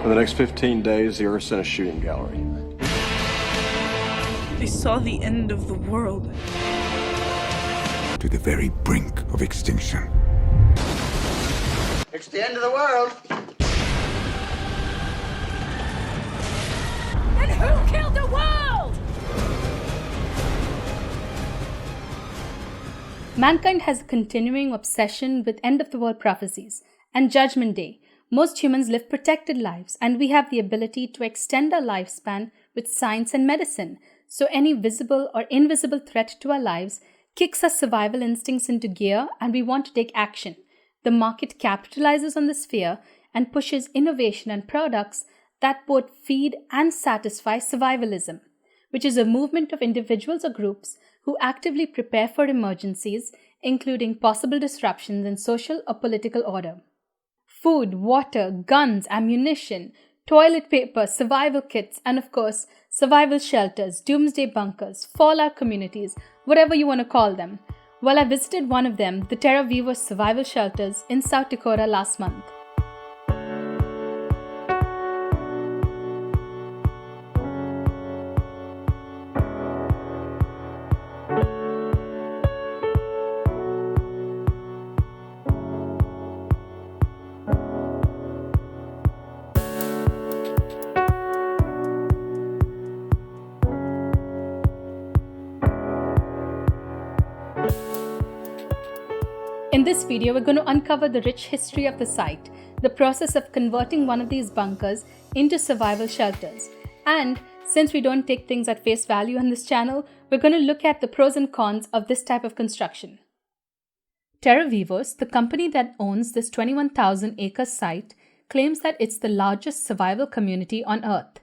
For the next 15 days, the Earth's in a shooting gallery. They saw the end of the world. To the very brink of extinction. It's the end of the world. And who killed the world? Mankind has a continuing obsession with end-of-the-world prophecies and Judgment Day. Most humans live protected lives, and we have the ability to extend our lifespan with science and medicine. So any visible or invisible threat to our lives kicks our survival instincts into gear, and we want to take action. The market capitalizes on this fear and pushes innovation and products that both feed and satisfy survivalism, which is a movement of individuals or groups who actively prepare for emergencies, including possible disruptions in social or political order. Food, water, guns, ammunition, toilet paper, survival kits, and of course, survival shelters, doomsday bunkers, fallout communities, whatever you want to call them. Well, I visited one of them, the Terra Vivos survival shelters in South Dakota last month. In this video, we're going to uncover the rich history of the site, the process of converting one of these bunkers into survival shelters. And since we don't take things at face value on this channel, we're going to look at the pros and cons of this type of construction. Terra Vivos, the company that owns this 21,000-acre site, claims that it's the largest survival community on Earth.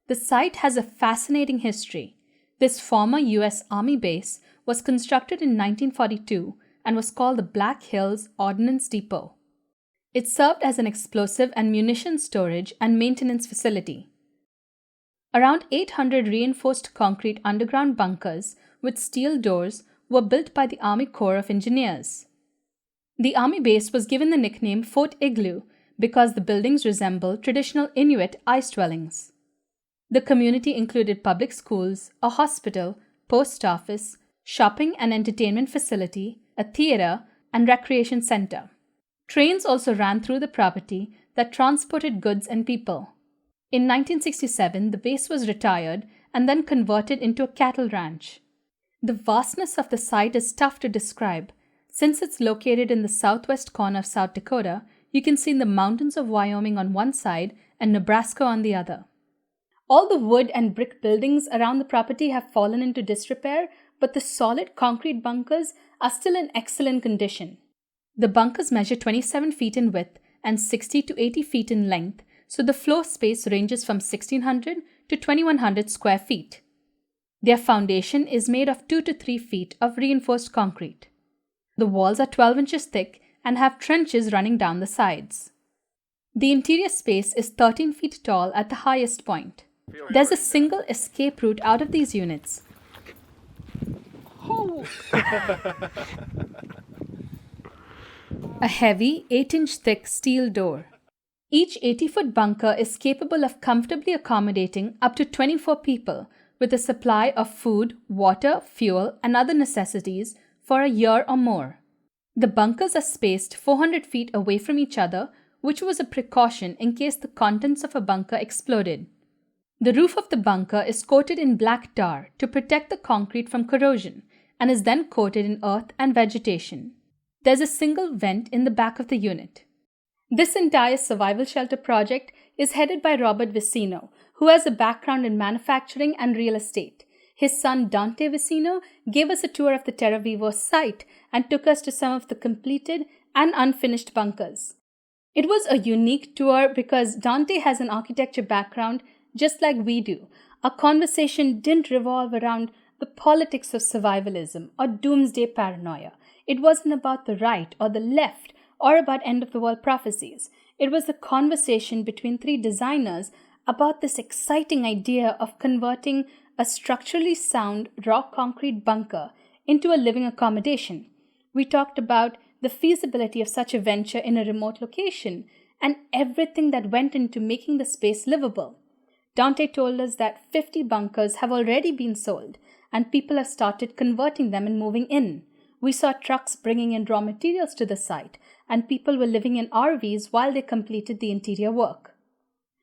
The site has a fascinating history. This former US Army base was constructed in 1942 and was called the Black Hills Ordnance Depot. It served as an explosive and munition storage and maintenance facility. Around 800 reinforced concrete underground bunkers with steel doors were built by the Army Corps of Engineers. The Army base was given the nickname Fort Igloo because the buildings resemble traditional Inuit ice dwellings. The community included public schools, a hospital, post office, shopping and entertainment facility, a theater, and recreation center. Trains also ran through the property that transported goods and people. In 1967, the base was retired and then converted into a cattle ranch. The vastness of the site is tough to describe. Since it's located in the southwest corner of South Dakota, you can see the mountains of Wyoming on one side and Nebraska on the other. All the wood and brick buildings around the property have fallen into disrepair, but the solid concrete bunkers are still in excellent condition. The bunkers measure 27 feet in width and 60 to 80 feet in length, so the floor space ranges from 1,600 to 2,100 square feet. Their foundation is made of 2 to 3 feet of reinforced concrete. The walls are 12 inches thick and have trenches running down the sides. The interior space is 13 feet tall at the highest point. There's a single escape route out of these units. A heavy 8-inch thick steel door. Each 80-foot bunker is capable of comfortably accommodating up to 24 people with a supply of food, water, fuel, and other necessities for a year or more. The bunkers are spaced 400 feet away from each other, which was a precaution in case the contents of a bunker exploded. The roof of the bunker is coated in black tar to protect the concrete from corrosion and is then coated in earth and vegetation. There's a single vent in the back of the unit. This entire survival shelter project is headed by Robert Vicino, who has a background in manufacturing and real estate. His son Dante Vicino gave us a tour of the Terra Vivos site and took us to some of the completed and unfinished bunkers. It was a unique tour because Dante has an architecture background just like we do. Our conversation didn't revolve around the politics of survivalism or doomsday paranoia. It wasn't about the right or the left or about end-of-the-world prophecies. It was a conversation between three designers about this exciting idea of converting a structurally sound raw concrete bunker into a living accommodation. We talked about the feasibility of such a venture in a remote location and everything that went into making the space livable. Dante told us that 50 bunkers have already been sold, and people have started converting them and moving in. We saw trucks bringing in raw materials to the site, and people were living in RVs while they completed the interior work.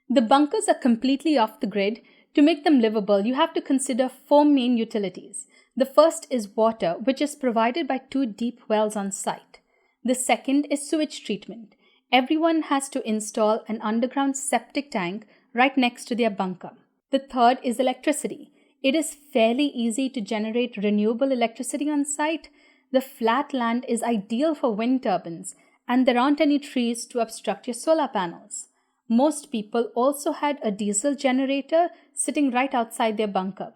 The bunkers are completely off the grid. To make them livable, you have to consider 4 main utilities. The first is water, which is provided by 2 deep wells on site. The second is sewage treatment. Everyone has to install an underground septic tank right next to their bunker. The third is electricity. It is fairly easy to generate renewable electricity on site. The flat land is ideal for wind turbines, and there aren't any trees to obstruct your solar panels. Most people also had a diesel generator sitting right outside their bunker.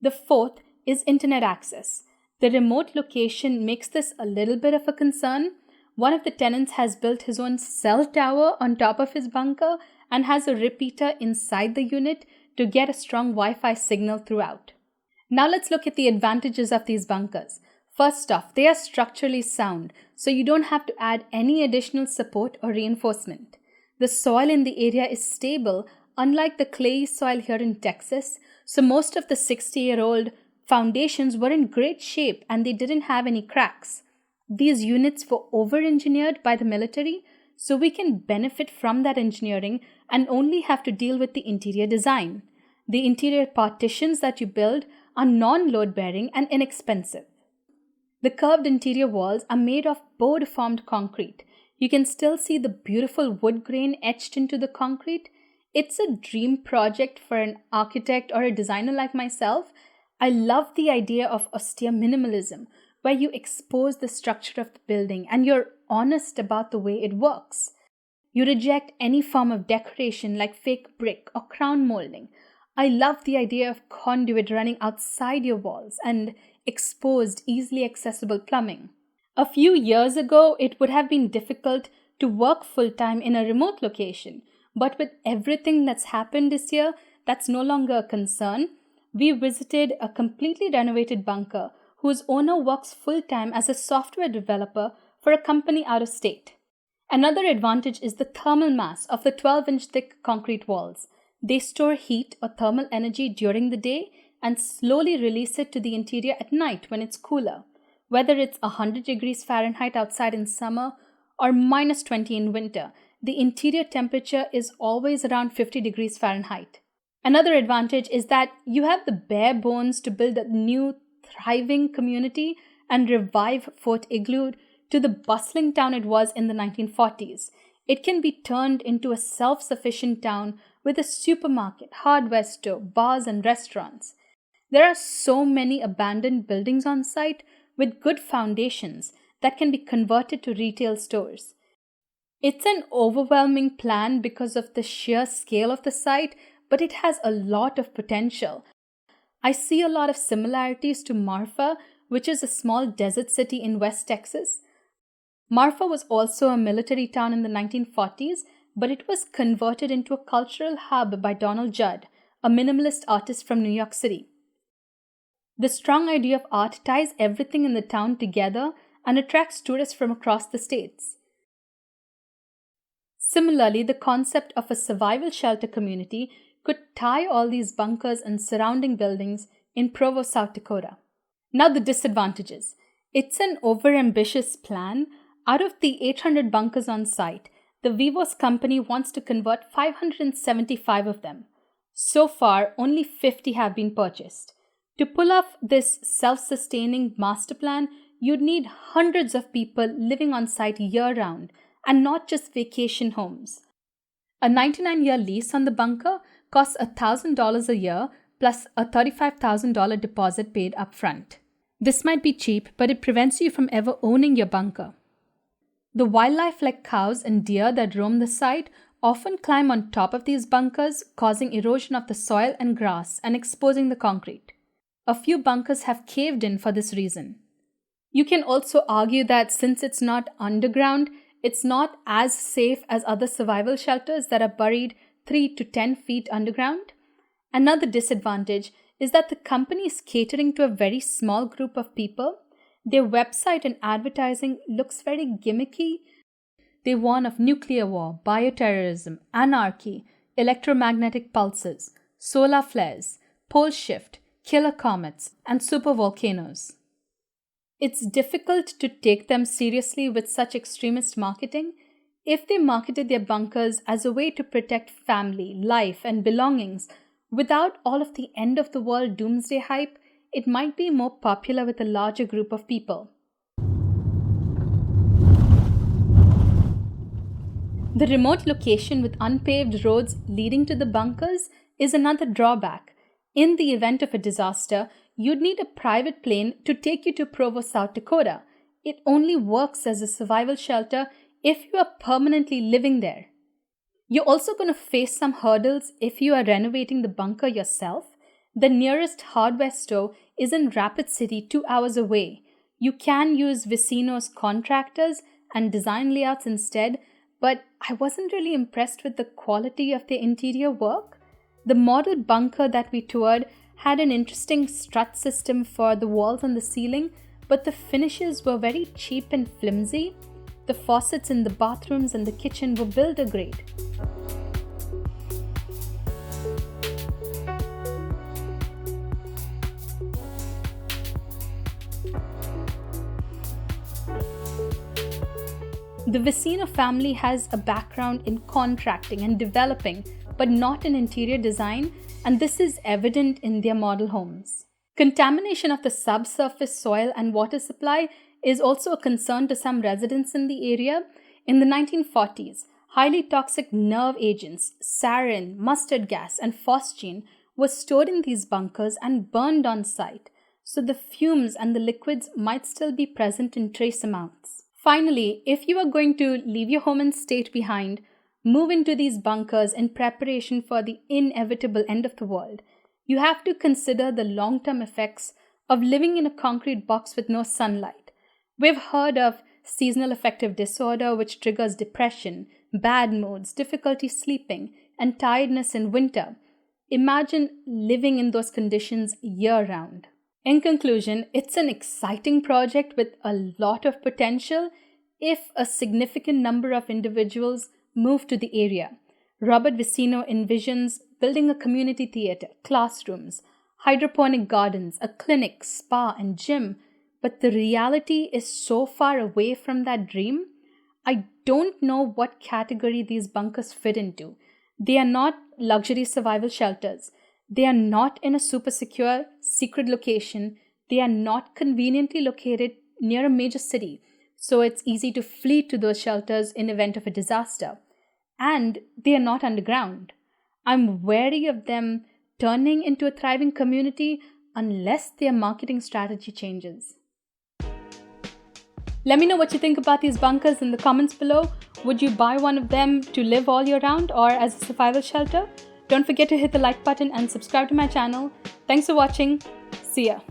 The fourth is internet access. The remote location makes this a little bit of a concern. One of the tenants has built his own cell tower on top of his bunker and has a repeater inside the unit to get a strong Wi-Fi signal throughout. Now let's look at the advantages of these bunkers. First off, they are structurally sound, so you don't have to add any additional support or reinforcement. The soil in the area is stable, unlike the clayey soil here in Texas, so most of the 60-year-old foundations were in great shape and they didn't have any cracks. These units were over-engineered by the military, so we can benefit from that engineering and only have to deal with the interior design. The interior partitions that you build are non-load-bearing and inexpensive. The curved interior walls are made of bow-deformed concrete. You can still see the beautiful wood grain etched into the concrete. It's a dream project for an architect or a designer like myself. I love the idea of austere minimalism, where you expose the structure of the building and you're honest about the way it works. You reject any form of decoration like fake brick or crown molding. I love the idea of conduit running outside your walls and exposed, easily accessible plumbing. A few years ago, it would have been difficult to work full-time in a remote location, but with everything that's happened this year, that's no longer a concern. We visited a completely renovated bunker whose owner works full-time as a software developer for a company out of state. Another advantage is the thermal mass of the 12-inch thick concrete walls. They store heat or thermal energy during the day and slowly release it to the interior at night when it's cooler. Whether it's 100 degrees Fahrenheit outside in summer or minus 20 in winter, the interior temperature is always around 50 degrees Fahrenheit. Another advantage is that you have the bare bones to build a new, thriving community and revive Fort Igloo to the bustling town it was in the 1940s. It can be turned into a self-sufficient town with a supermarket, hardware store, bars, and restaurants. There are so many abandoned buildings on site with good foundations that can be converted to retail stores. It's an overwhelming plan because of the sheer scale of the site, but it has a lot of potential. I see a lot of similarities to Marfa, which is a small desert city in West Texas. Marfa was also a military town in the 1940s, but it was converted into a cultural hub by Donald Judd, a minimalist artist from New York City. The strong idea of art ties everything in the town together and attracts tourists from across the states. Similarly, the concept of a survival shelter community could tie all these bunkers and surrounding buildings in Provo, South Dakota. Now the disadvantages. It's an overambitious plan. Out of the 800 bunkers on site, the Vivos company wants to convert 575 of them. So far, only 50 have been purchased. To pull off this self-sustaining master plan, you'd need hundreds of people living on site year-round, and not just vacation homes. A 99-year lease on the bunker costs $1,000 a year plus a $35,000 deposit paid up front. This might be cheap, but it prevents you from ever owning your bunker. The wildlife like cows and deer that roam the site often climb on top of these bunkers, causing erosion of the soil and grass and exposing the concrete. A few bunkers have caved in for this reason. You can also argue that since it's not underground, it's not as safe as other survival shelters that are buried 3 to 10 feet underground. Another disadvantage is that the company is catering to a very small group of people. Their website and advertising looks very gimmicky. They warn of nuclear war, bioterrorism, anarchy, electromagnetic pulses, solar flares, pole shift, killer comets, and supervolcanoes. It's difficult to take them seriously with such extremist marketing. If they marketed their bunkers as a way to protect family, life, and belongings without all of the end-of-the-world doomsday hype, it might be more popular with a larger group of people. The remote location with unpaved roads leading to the bunkers is another drawback. In the event of a disaster, you'd need a private plane to take you to Provo, South Dakota. It only works as a survival shelter if you are permanently living there. You're also going to face some hurdles if you are renovating the bunker yourself. The nearest hardware store is in Rapid City, 2 hours away. You can use Vicino's Contractors and design layouts instead, but I wasn't really impressed with the quality of their interior work. The model bunker that we toured had an interesting strut system for the walls and the ceiling, but the finishes were very cheap and flimsy. The faucets in the bathrooms and the kitchen were builder grade. The Vicino family has a background in contracting and developing, but not in interior design, and this is evident in their model homes. Contamination of the subsurface soil and water supply is also a concern to some residents in the area. In the 1940s, highly toxic nerve agents, sarin, mustard gas, and phosgene were stored in these bunkers and burned on site, so the fumes and the liquids might still be present in trace amounts. Finally, if you are going to leave your home and state behind, move into these bunkers in preparation for the inevitable end of the world, you have to consider the long-term effects of living in a concrete box with no sunlight. We've heard of seasonal affective disorder, which triggers depression, bad moods, difficulty sleeping, and tiredness in winter. Imagine living in those conditions year-round. In conclusion, it's an exciting project with a lot of potential if a significant number of individuals move to the area. Robert Vicino envisions building a community theater, classrooms, hydroponic gardens, a clinic, spa, and gym, but the reality is so far away from that dream. I don't know what category these bunkers fit into. They are not luxury survival shelters. They are not in a super secure, secret location. They are not conveniently located near a major city, so it's easy to flee to those shelters in event of a disaster. And they are not underground. I'm wary of them turning into a thriving community unless their marketing strategy changes. Let me know what you think about these bunkers in the comments below. Would you buy one of them to live all year round or as a survival shelter? Don't forget to hit the like button and subscribe to my channel. Thanks for watching. See ya.